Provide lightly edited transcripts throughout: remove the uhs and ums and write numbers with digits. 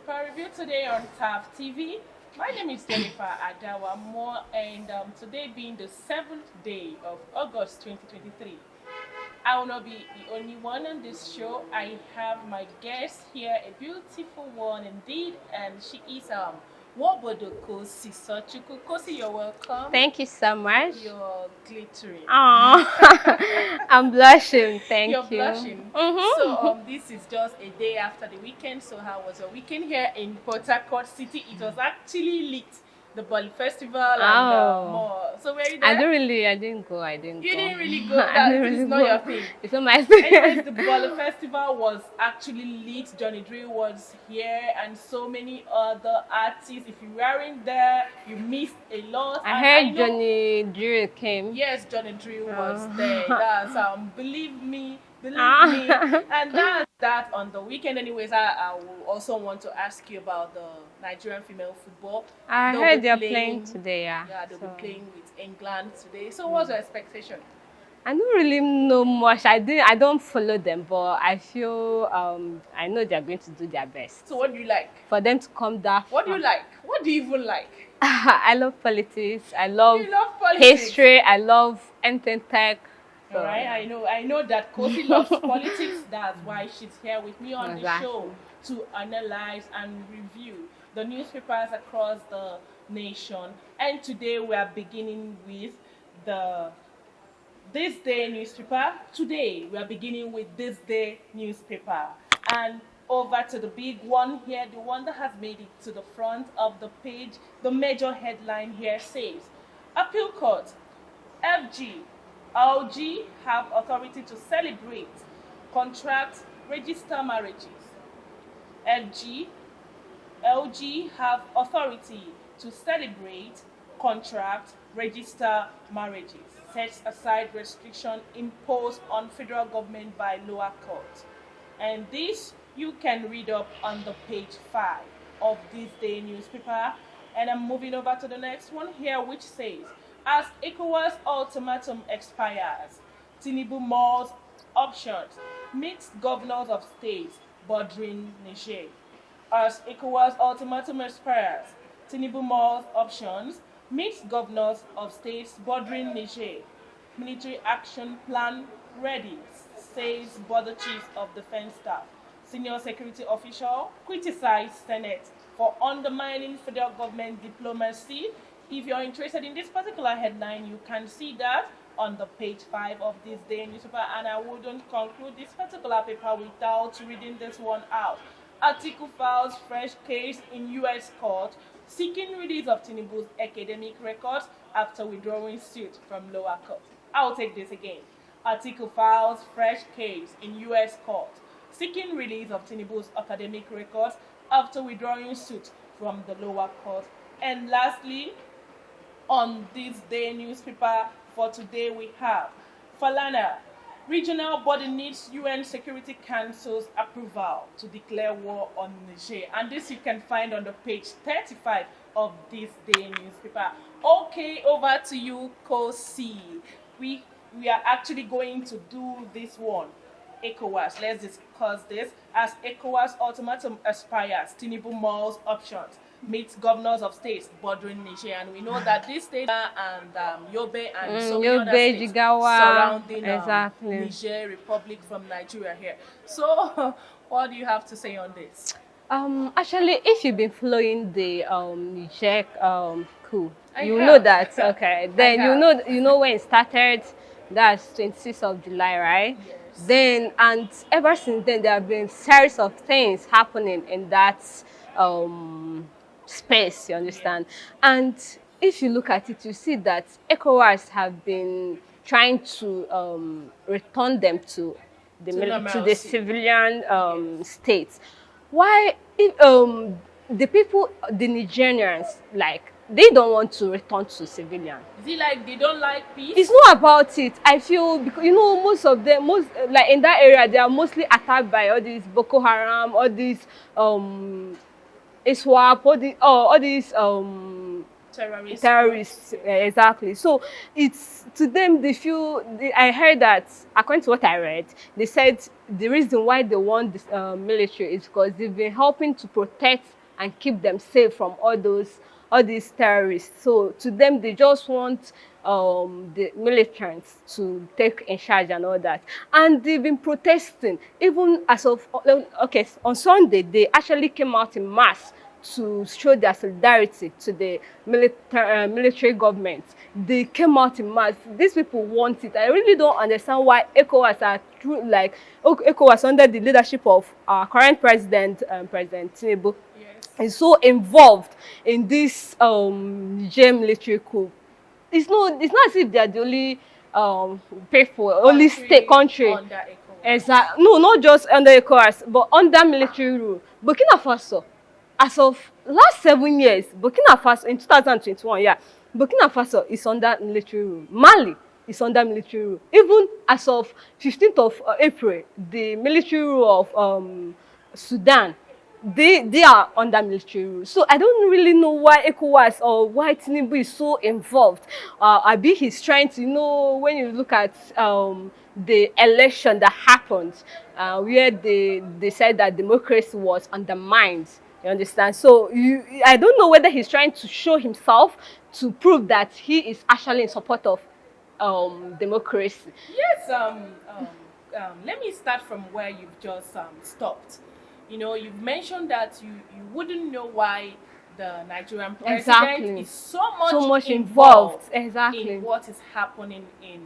newspaper review today on TAF TV. My name is Jennifer Adawa Moore, and today being the 7th day of August 2023. I will not be the only one on this show. I have my guest here, a beautiful one indeed, and she is Wobodo Kosi Sochuku. Kosi, you're welcome. Thank you so much. You're glittering. Oh, I'm blushing. Thank you. You're blushing. So this is just a day after the weekend. So how was your weekend here in Port Harcourt City? It was actually lit. The Bali Festival and more. So were you there? I didn't go. You didn't really go. It's not your thing. It's not my thing. Anyways, the Bali Festival was actually lit. Johnny Drill was here and so many other artists. If you weren't there, you missed a lot. I heard Johnny Drill came. Yes, Johnny Drill was there. That's believe me. And that's that on the weekend. Anyways, I will also want to ask you about the Nigerian female football. I heard they're playing today, Yeah, they'll be playing with England today. So what's your expectation? I don't really know much. I don't follow them, but I feel I know they're going to do their best. So what do you like? For them to come down. What do you like? What do you even like? I love politics. I love politics? History. I love anything tech. All right, I know that Kosi loves politics. That's why she's here with me on the show to analyze and review the newspapers across the nation. And today we are beginning with the This Day newspaper. Today we are beginning with This Day newspaper. And over to the big one here, the one that has made it to the front of the page. The major headline here says, Appeal Court, FG, LG have authority to celebrate, contract, register marriages. FG, LG have authority to celebrate, contract, register marriages. Sets aside restriction imposed on federal government by lower court. And this you can read up on the page 5 of This Day newspaper. And I'm moving over to the next one here, which says, as ECOWAS ultimatum expires, Tinubu mulls options, meets governors of states bordering Niger. As ECOWAS ultimatum expires, Tinubu mulls options, meets governors of states bordering Niger. Military action plan ready, says border chief of defense staff. Senior security official criticized Senate for undermining federal government diplomacy. If you're interested in this particular headline, you can see that on the page 5 of This Day newspaper, and I wouldn't conclude this particular paper without reading this one out. Article files fresh case in U.S. court seeking release of Tinubu's academic records after withdrawing suit from lower court. I'll take this again. Article files fresh case in U.S. court seeking release of Tinubu's academic records after withdrawing suit from the lower court. And lastly, on This Day newspaper for today, we have Falana. Regional body needs UN Security Council's approval to declare war on Niger. And this you can find on the page 35 of This Day newspaper. Okay, over to you, Kosi. We are actually going to do this one. ECOWAS. Let's discuss this. As ECOWAS ultimatum expires, Tinubu mulls options, meets governors of states bordering Niger, and we know that this state and Yobe and so many other states surrounding Niger Republic from Nigeria here. So, what do you have to say on this? Actually, if you've been following the Niger coup, you know that. Okay, then you know when it started. That's 26th of July, right? Yes. Then and ever since then, there have been series of things happening in that space, you understand? And if you look at it, you see that ECOWAS have been trying to return them to the civilian states. Why, if the people, the Nigerians, like, they don't want to return to civilian. Is it like they don't like peace? It's not about it. I feel, because you know, most of them, like in that area, they are mostly attacked by all these Boko Haram, all these ISWAP, all these terrorists. Exactly. So it's, to them, they feel, I heard that, according to what I read, they said the reason why they want this military is because they've been helping to protect and keep them safe from all these terrorists. So to them, they just want the militants to take in charge and all that. And they've been protesting. Even as of, okay, on Sunday, they actually came out in mass to show their solidarity to the military government. They came out in mass. These people want it. I really don't understand why ECOWAS are ECOWAS under the leadership of our current president, President Tinubu, is so involved in this Niger military coup. It's not as if they are the only only state country. Exactly. No, not just under ECOWAS, but under military rule. Burkina Faso, as of last 7 years, Burkina Faso in 2021, yeah, Burkina Faso is under military rule. Mali is under military rule. Even as of 15th of April, the military rule of Sudan, they are under military rule. So I don't really know why ECOWAS or why Tinubu is so involved. Abi he's trying to, you know, when you look at the election that happened, where they said that democracy was undermined. You understand? So I don't know whether he's trying to show himself to prove that he is actually in support of democracy. Yes. Let me start from where you've just stopped. You know, you've mentioned that you wouldn't know why the Nigerian president is so much involved in what is happening in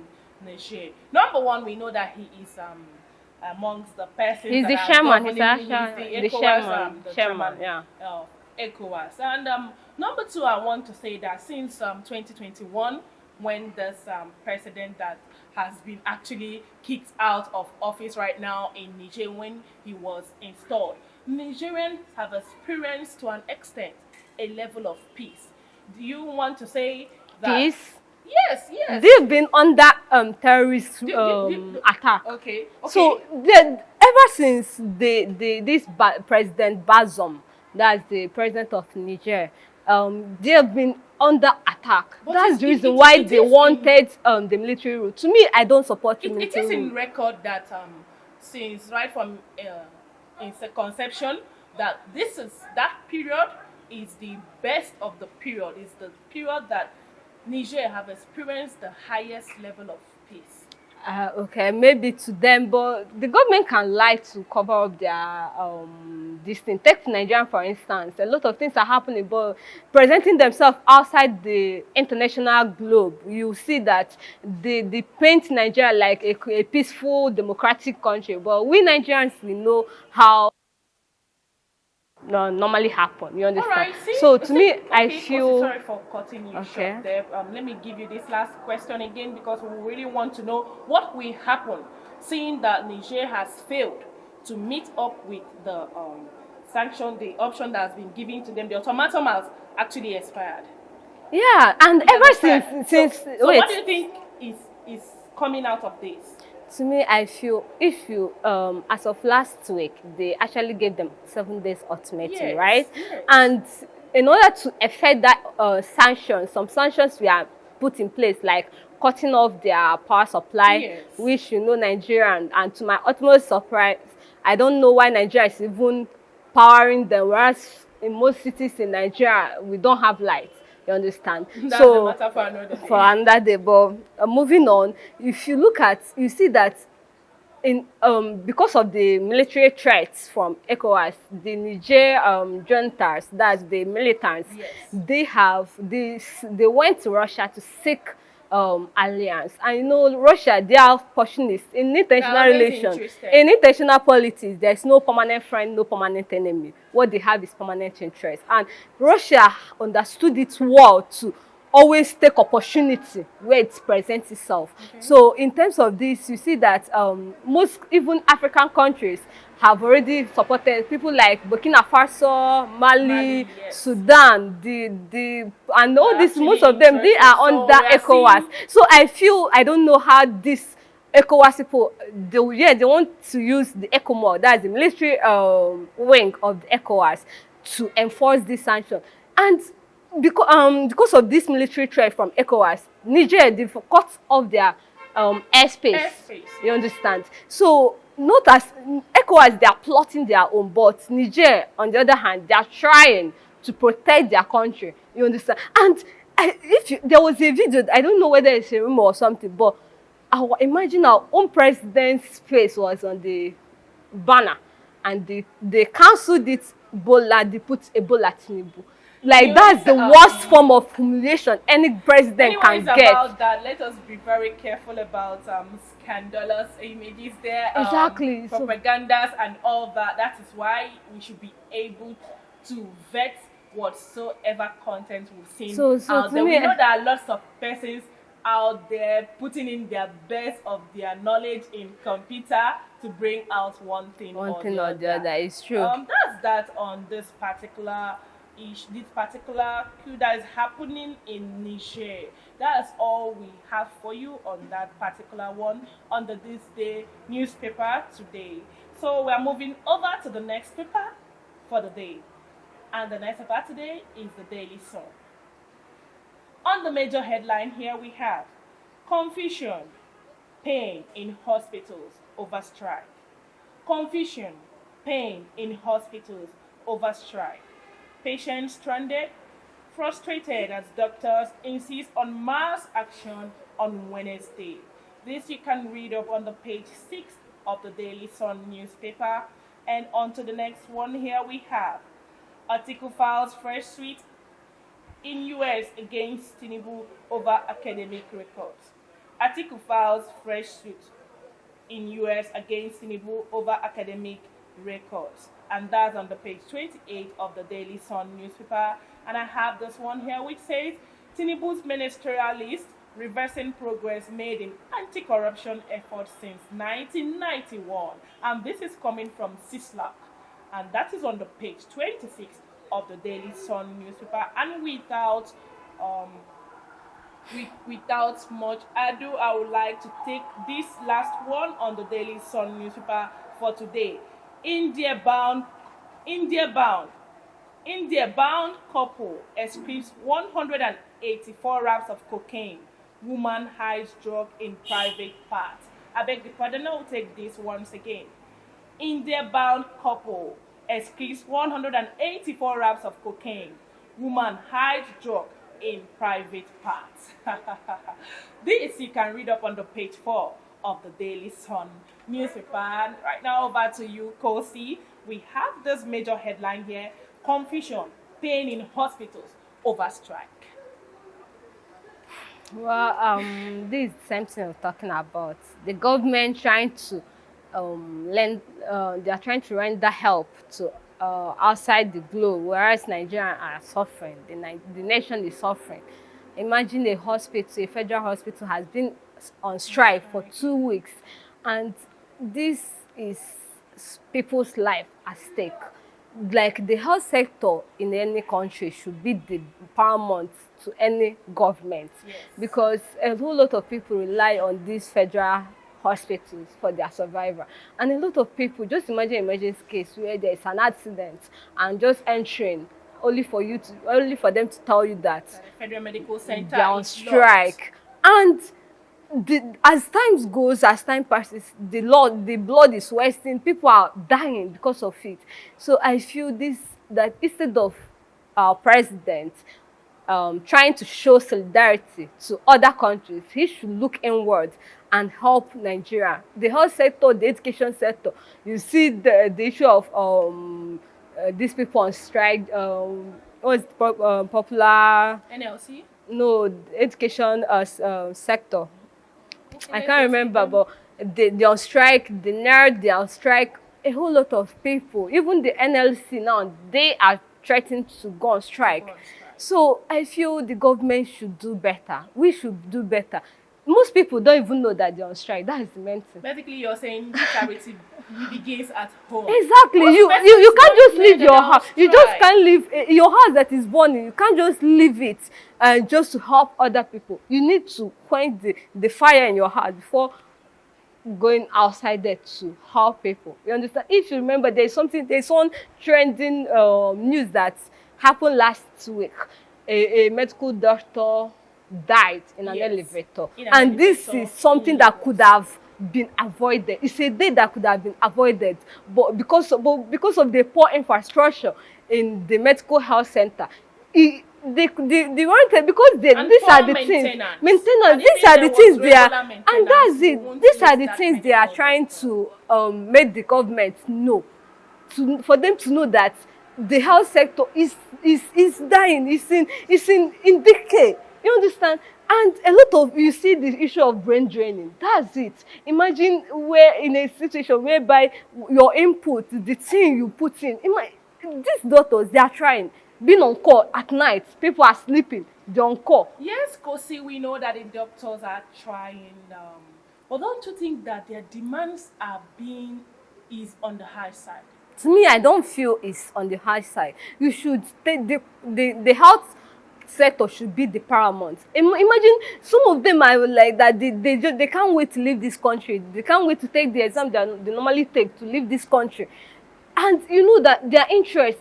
Niger. Number one, we know that he is amongst the persons. He's the chairman. He's the chairman. Yeah. ECOWAS. And number two, I want to say that since 2021, when this president that has been actually kicked out of office right now in Niger, when he was installed, Nigerians have experienced to an extent a level of peace. Do you want to say that? Peace? Yes. They've been under terrorist attack. Okay. So ever since this President Bazoum, that's the president of Niger, they have been under attack. But that's the reason why they wanted the military rule. To me, I don't support the military rule. It is in record that since right from conception, that that period is the best of the period. It's the period that Niger have experienced the highest level of peace. Okay, maybe to them, but the government can lie to cover up their this thing. Take Nigeria, for instance. A lot of things are happening, but presenting themselves outside the international globe, you see that they paint Nigeria like a peaceful, democratic country. But we Nigerians, we know how normally happen. You understand? All right, so to me, I feel. Sorry for cutting you short there. Let me give you this last question again, because we really want to know what will happen, seeing that Niger has failed to meet up with the sanction, the option that has been given to them. The ultimatum has actually expired. Yeah, and ever since so what do you think is coming out of this? To me, I feel if you, as of last week, they actually gave them 7 days ultimatum, right? Yes. And in order to effect that sanctions, some sanctions were put in place, like cutting off their power supply, which, you know, Nigeria, and to my utmost surprise, I don't know why Nigeria is even powering them, whereas in most cities in Nigeria, we don't have lights. You understand? That's a matter for another day. For another day. But moving on, if you look at, you see that in because of the military threats from ECOWAS, the Niger juntas, that's the militants, they went to Russia to seek alliance. And you know, Russia, they are opportunists in international relations. In international politics, there's no permanent friend, no permanent enemy. What they have is permanent interest. And Russia understood it well to always take opportunity where it presents itself. So in terms of this, you see that most even African countries have already supported people like Burkina Faso, Mali, Sudan, and all this, most of them, they are under ECOWAS. So I don't know how this ECOWAS people, they want to use the ECOMOD, that's the military wing of the ECOWAS, to enforce this sanction. And because of this military threat from ECOWAS, Niger, they've cut off their airspace. You understand? So not as ECOWAS, they are plotting their own, but Niger, on the other hand, they are trying to protect their country. You understand? And there was a video, I don't know whether it's a rumor or something, but imagine our own president's face was on the banner, and they cancelled it. They put Ebola Tinubu. Like, that's the worst form of humiliation any president can get. About that, let us be very careful about scandalous images there. Exactly. Propagandas and all that. That is why we should be able to vet whatsoever content we've seen out there. We know there are lots of persons out there putting in their best of their knowledge in computer to bring out one thing or the other. It's true. That's that on this particular coup that is happening in Niger. That's all we have for you on that particular one under this day newspaper today. So we're moving over to the next paper for the day. And the next paper today is the Daily Sun. On the major headline here we have confusion, pain in hospitals over strike. Confusion, pain in hospitals over strike. Patients stranded, frustrated as doctors insist on mass action on Wednesday. This you can read up on the page 6 of the Daily Sun newspaper. And on to the next one here we have article files fresh suit in US against Tinubu over academic records. Article files fresh suit in US against Tinubu over academic records. And that's on the page 28 of the Daily Sun newspaper. And I have this one here which says Tinubu's ministerial list reversing progress made in anti-corruption efforts since 1991. And this is coming from CISLAC. And that is on the page 26 of the Daily Sun newspaper. And without much ado, I would like to take this last one on the Daily Sun newspaper for today. India-bound couple escapes 184 wraps of cocaine. Woman hides drug in private part. I beg the pardon, I will take this once again. India-bound couple escapes 184 wraps of cocaine. Woman hides drug in private parts. This you can read up on the page 4 of the Daily Sun newspaper. And right now over to you, Kosi. We have this major headline here: confusion, pain in hospitals over strike. Well, this is the same thing we're talking about. The government trying to they are trying to render help to outside the globe, whereas Nigerians are suffering. The nation is suffering. Imagine a federal hospital has been on strike for 2 weeks, and this is people's life at stake. Like, the health sector in any country should be the paramount to any government. Yes. Because a whole lot of people rely on these federal hospitals for their survival. And a lot of people, just imagine an emergency case where there is an accident and just entering only for them to tell you that the Federal Medical Center they're on strike. And as time passes, the blood is wasting. People are dying because of it. So I feel that instead of our president trying to show solidarity to other countries, he should look inward and help Nigeria. The health sector, the education sector, you see the issue of these people on strike. What's popular? NLC? No, the education sector. I can't remember, but they on strike, the nerd, they on strike. A whole lot of people, even the NLC now, they are threatening to go on strike. So I feel the government should do better. We should do better. Most people don't even know that they're on strike. That is the main thing. Basically, you're saying charity begins at home. Exactly. You can't just leave your house. You just can't leave your house that is burning. You can't just leave it just to help other people. You need to quench the fire in your heart before going outside there to help people. You understand? If you remember, there's one trending news that happened last week. A medical doctor died in an elevator. This is something that could have been avoided. It's a day that could have been avoided, but because of the poor infrastructure in the medical health center, they wanted, because these are the things, maintenance, these are the things they are, and that's it. These are the things they are trying to make the government know, for them to know that the health sector is dying, is in decay. You understand? And a lot of, you see the issue of brain draining. That's it. Imagine we're in a situation whereby your input, the thing you put in, these doctors, they are trying, being on call at night, people are sleeping, they're on call. Yes, Kosi, we know that the doctors are trying, but don't you think that their demands is on the high side? To me, I don't feel it's on the high side. You should take the health sector should be the paramount. Imagine some of them are like that. They can't wait to leave this country. They can't wait to take the exam that they normally take to leave this country. And you know that their interest.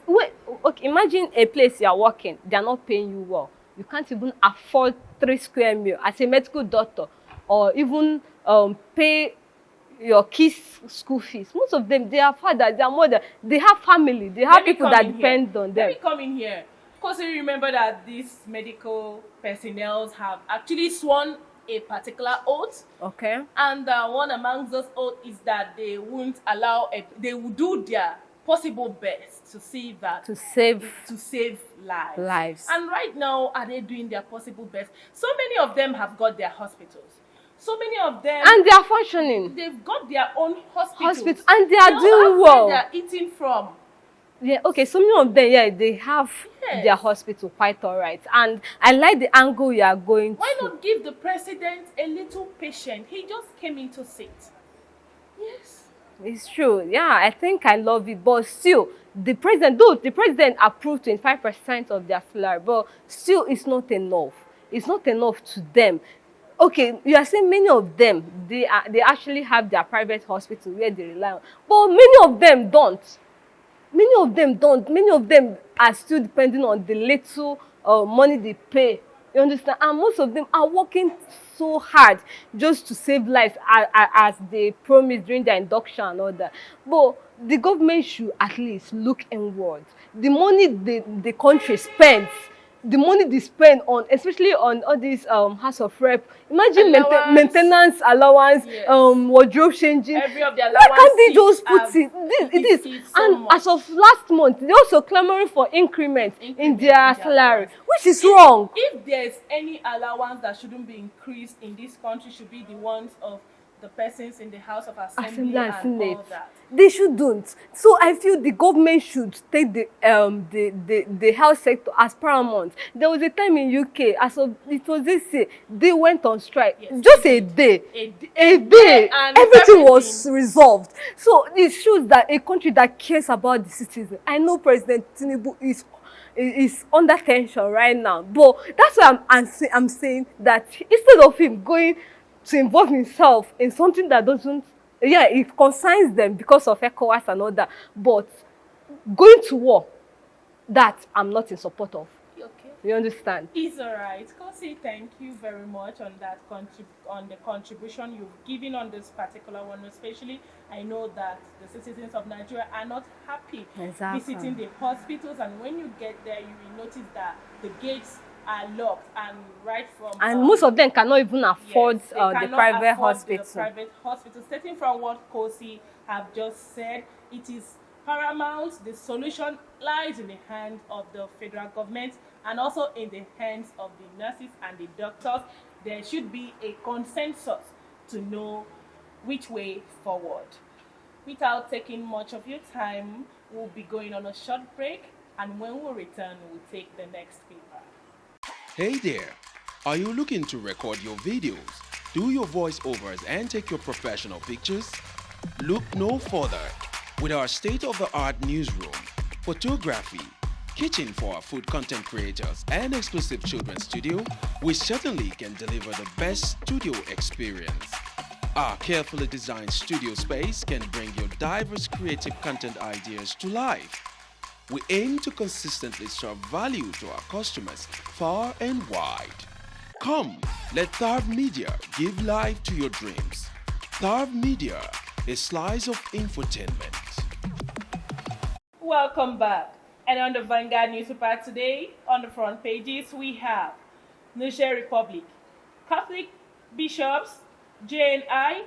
Okay, imagine a place you are working, they are not paying you well. You can't even afford 3 square meals as a medical doctor, or even pay your kids' school fees. Most of them, they are father, they are mother, they have family, they have people that depend on them. Let me come in here. Because you remember that these medical personnel have actually sworn a particular oath. Okay. And one among those oaths is that they won't allow they will do their possible best to see that to save lives. And right now, are they doing their possible best? So many of them have got their hospitals. So many of them, and they are functioning. They've got their own hospitals, and they are doing well. They are eating from. Yeah, okay, so many of them, yeah, they have their hospital quite all right. And I like the angle you are going Why not give the president a little patience? He just came in to sit. Yes. It's true. Yeah, I think I love it. But still, the president approved 25% of their salary, but still it's not enough. It's not enough to them. Okay, you are saying many of them, they actually have their private hospital where they rely on. But many of them don't. Many of them don't. Many of them are still depending on the little money they pay. You understand? And most of them are working so hard just to save lives, as they promised during their induction and all that. But the government should at least look inward. The money the country spends, the money they spend on, especially on all these House of Rep. Imagine maintenance allowance, yes. Wardrobe changing. Every of the allowance. Why can't they just put it? And as of last month, they're also clamoring for increment in their salary, which is wrong. If there's any allowance that shouldn't be increased in this country, should be the ones of the persons in the House of Assembly and all that. They shouldn't. So I feel the government should take the health sector as paramount. There was a time in UK, it was this year, they went on strike. Yes, just a day. A day. And everything was resolved. So it shows that a country that cares about the citizens. I know President Tinubu is under tension right now, but that's why I'm saying that instead of him going to involve himself in something that doesn't, it concerns them because of ECOWAS and all that, but going to war, that I'm not in support of. Okay. You understand? It's all right. Kosi, thank you very much on that on the contribution you've given on this particular one, especially. I know that the citizens of Nigeria are not happy visiting the hospitals, and when you get there, you will notice that the gates are locked, and most of them cannot even afford the private hospital. Starting from what Kosi have just said, it is paramount. The solution lies in the hands of the federal government and also in the hands of the nurses and the doctors. There should be a consensus to know which way forward. Without taking much of your time, we'll be going on a short break, and when we return, we'll take the next paper. Hey there! Are you looking to record your videos, do your voiceovers, and take your professional pictures? Look no further. With our state-of-the-art newsroom, photography, kitchen for our food content creators, and exclusive children's studio, we certainly can deliver the best studio experience. Our carefully designed studio space can bring your diverse creative content ideas to life. We aim to consistently serve value to our customers far and wide. Come, let Third Media give life to your dreams. Tharv Media, a slice of infotainment. Welcome back. And on the Vanguard newspaper today, on the front pages, we have Niger Republic, Catholic bishops, JNI,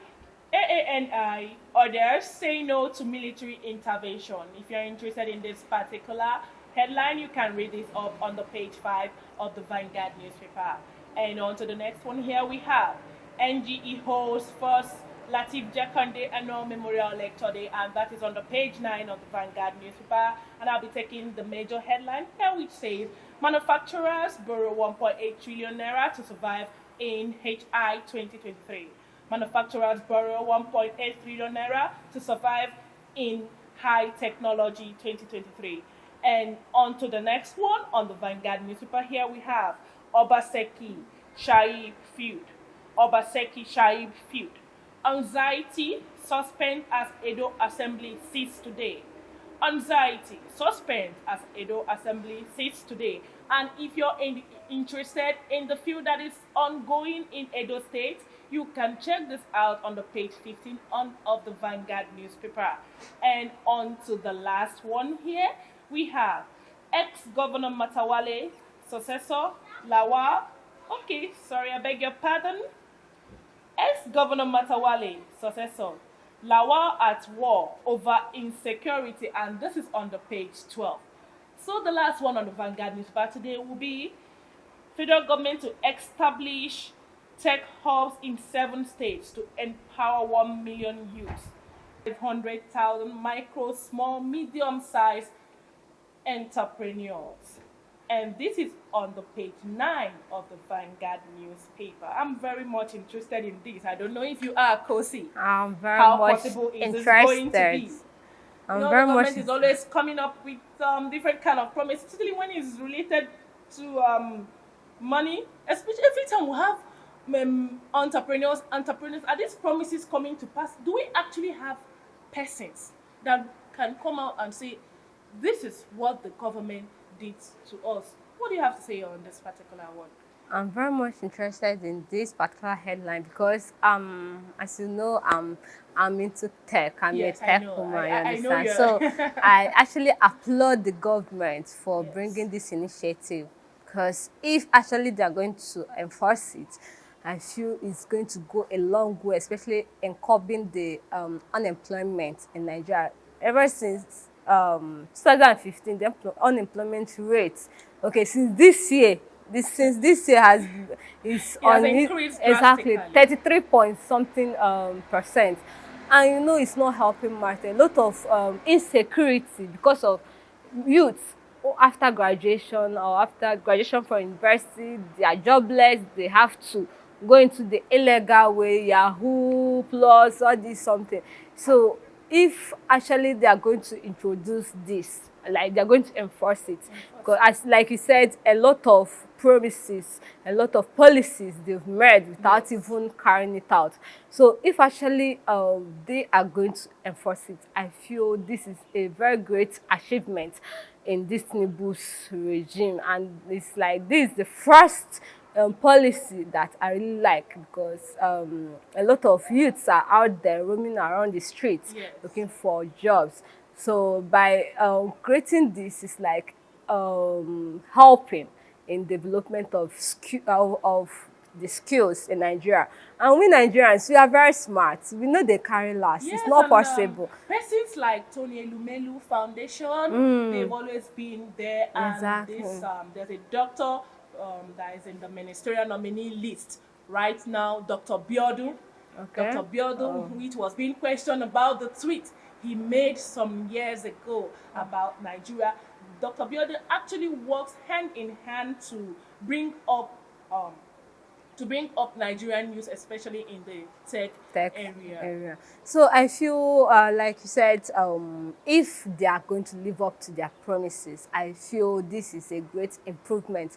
AANI, others say no to military intervention. If you're interested in this particular headline, you can read this up on the page 5 of the Vanguard newspaper. And on to the next one here, we have NGE hosts first Latif Jakande Annual Memorial Lecture Day, and that is on the page 9 of the Vanguard newspaper. And I'll be taking the major headline here, which says manufacturers borrow 1.8 trillion naira to survive in HI 2023. Manufacturers borrow 1.8 trillion naira to survive in high technology 2023. And on to the next one on the Vanguard newspaper. Here we have Obaseki Shaib feud. Obaseki Shaib feud. Anxiety suspend as Edo Assembly sits today. Anxiety suspend as Edo Assembly sits today. And if you're interested in the feud that is ongoing in Edo State, you can check this out on the page 15 of the Vanguard newspaper. And on to the last one here, we have ex-Governor Matawale, successor Lawal. Okay, sorry, I beg your pardon. Ex-Governor Matawale, successor Lawal at war over insecurity, and this is on the page 12. So the last one on the Vanguard newspaper today will be federal government to establish tech hubs in 7 states to empower 1 million youths. 500,000 micro, small, medium-sized entrepreneurs. And this is on the page 9 of the Vanguard newspaper. I'm very much interested in this. I don't know if you are, Kosi. I'm very How much possible is interested. this going to be? I'm the very much government is always coming up with different kind of promises, especially when it's related to money. Especially every time we have entrepreneurs, are these promises coming to pass? Do we actually have persons that can come out and say, this is what the government did to us? What do you have to say on this particular one? I'm very much interested in this particular headline because, as you know, I'm into tech. I'm a tech woman, you understand? So I actually applaud the government for bringing this initiative, because if actually they are going to enforce it, I feel it's going to go a long way, especially in curbing the unemployment in Nigeria. Ever since 2015, the unemployment rate, okay, since this year has increased exactly 33 point something percent, and you know it's not helping matter. A lot of insecurity because of youth after graduation or after graduation from university, they are jobless. They have to go into the illegal way, Yahoo plus all this something. So if actually they are going to introduce this, like they're going to enforce it, because as like you said, a lot of promises, a lot of policies they've made without even carrying it out. So if actually they are going to enforce it, I feel this is a very great achievement in this Tinubu's regime, and it's like this is the first policy that I really like, because a lot of youths are out there roaming around the streets looking for jobs. So by creating this, it's like helping in development of the skills in Nigeria. And we Nigerians, we are very smart. We know they carry last. It's not possible. Persons like Tony Elumelu Foundation, they've always been there. And this, there's a doctor that is in the ministerial nominee list right now, Dr. Biodu. Okay. Dr. Biodu, which was being questioned about the tweet he made some years ago about Nigeria. Dr. Biodu actually works hand in hand to bring up Nigerian news, especially in the tech area. So I feel, like you said, if they are going to live up to their promises, I feel this is a great improvement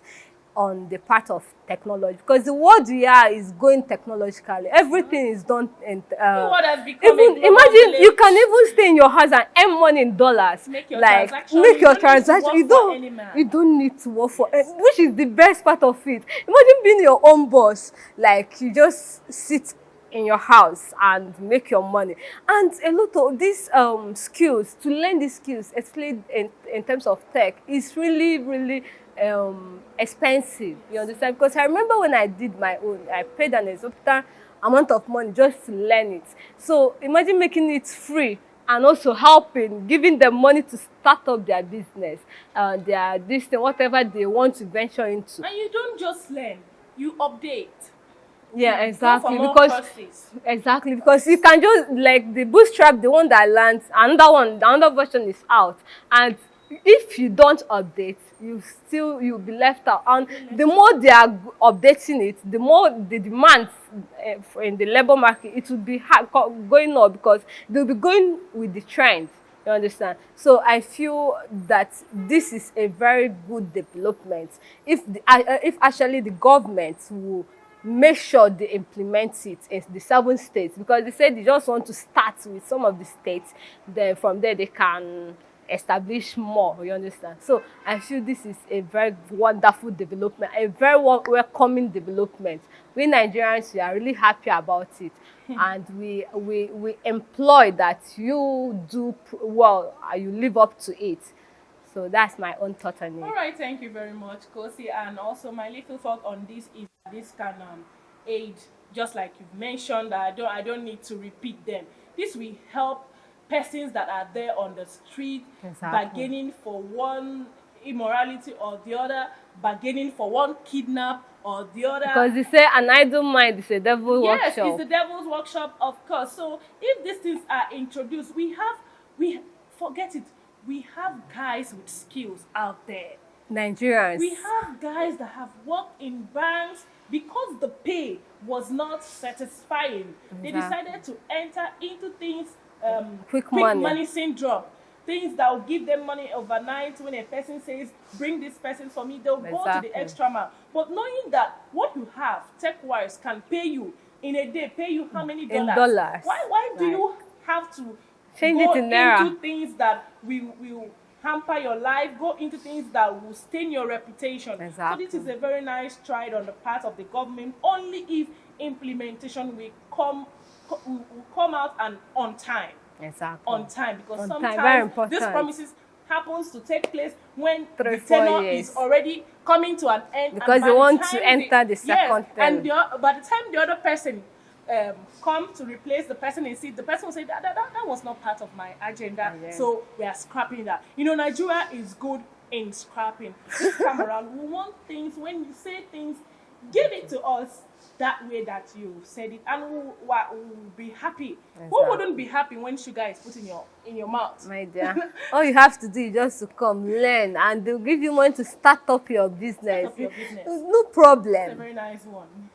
on the part of technology, because the world we are is going technologically. Everything is done in even imagine you can even stay in your house and earn money in dollars. Make your transaction. You don't need to work for it, which is the best part of it. Imagine being your own boss. Like, you just sit in your house and make your money. And a lot of these skills, to learn these skills, especially in terms of tech, is really, really expensive. You understand? Because I remember when I did my own, I paid an exorbitant amount of money just to learn it. So imagine making it free and also helping, giving them money to start up their business, this thing, whatever they want to venture into. And you don't just learn, you update. Yeah, exactly. Exactly, because you can just, like the bootstrap, the one that lands, another version is out, and if you don't update, you'll be left out. And the more they are updating it, the more the demands in the labor market, it will be going up, because they'll be going with the trend. You understand? So I feel that this is a very good development. If actually the government will make sure they implement it in the 7 states, because they said they just want to start with some of the states, then from there they can establish more. You understand? So I feel this is a very wonderful development, a very welcoming development. We Nigerians, we are really happy about it. And we employ that you do well, you live up to it. So that's my own thought on it. All right, thank you very much, Kosi. And also my little thought on this is this can aid, just like you've mentioned, that I don't need to repeat them. This will help persons that are there on the street, bargaining for one immorality or the other, bargaining for one kidnap or the other. Because they say an idle mind is a devil's workshop. Yes, it's the devil's workshop, of course. So if these things are introduced, forget it. We have guys with skills out there. Nigerians. We have guys that have worked in banks because the pay was not satisfying. They decided to enter into things, quick money syndrome. Things that will give them money overnight. When a person says, bring this person for me, they'll go to the extra mile. But knowing that what you have, tech-wise, can pay you in a day, pay you how many dollars? In dollars. Why do you have to change go it in naira? Into things that will hamper your life, go into things that will stain your reputation? Exactly. So this is a very nice stride on the part of the government, only if implementation will come out and on time. Exactly. On time, because on sometimes time. these promises happens to take place when 3-4 the tenure years is already coming to an end. Because they want to enter the second term. And by the time the other person come to replace the person in seat, the person will say that was not part of my agenda, so we are scrapping that. You know, Nigeria is good in scrapping. This time around, we want things, when you say things, give it to us that way that you said it, and we'll be happy. Exactly. Who wouldn't be happy when sugar is put in your mouth? My dear, all you have to do is just to come learn, and they'll give you money to start up your business. No problem. It's a very nice one.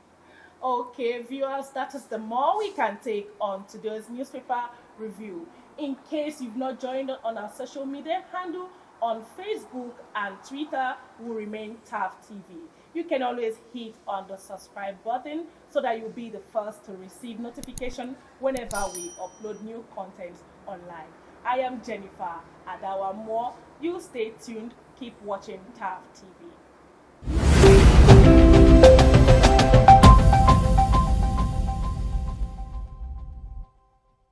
Okay, viewers, that is the more we can take on today's newspaper review. In case you've not joined on our social media handle, on Facebook and Twitter will remain TAF TV. You can always hit on the subscribe button so that you'll be the first to receive notification whenever we upload new content online. I am Jennifer Adawa Moore. You stay tuned. Keep watching TAF TV.